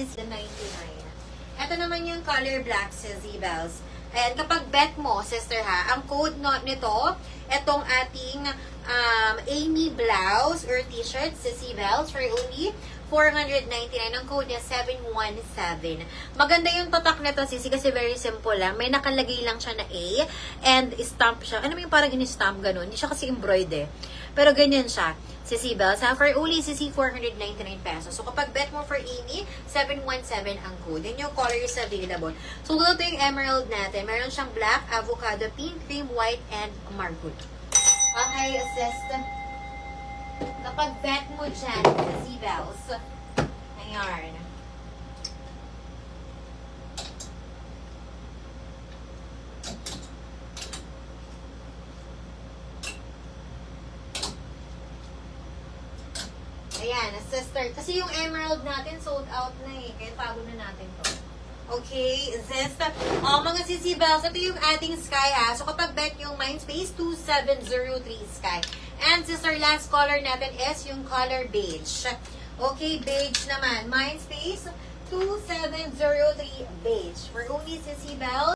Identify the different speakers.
Speaker 1: is 99. Ito naman yung color black, Sissy Bells. And kapag bet mo, sister ha, ang code nito, itong ating Amy blouse or t-shirt, Sissy Bells, for only 499. Ang code niya, 717. Maganda yung tatak nito, Sissy, kasi very simple lang. May nakalagay lang siya na A and stamp siya. Ano yung parang in-stamp ganun? Hindi siya kasi embroid eh. Pero ganyan siya. Sissy Bells, ha? For only, Sissy, 499 pesos. So, kapag bet mo for Amy, 717 ang code. Yan yung colors available. So, ito yung emerald natin. Meron siyang black, avocado, pink, cream, white, and margold. Okay, assist. Kapag bet mo dyan, Sissy Bells, ayan. Ayan, sister. Kasi yung emerald natin sold out na eh. Kaya tago na natin to. Okay, zest. Mga Sissy Bells, ito yung ating sky ha. So kapag bet yung Mindspace, 2703 sky. And sister, last color natin is yung color beige. Okay, beige naman. Mindspace, 2703 beige. For only Sissy Bells.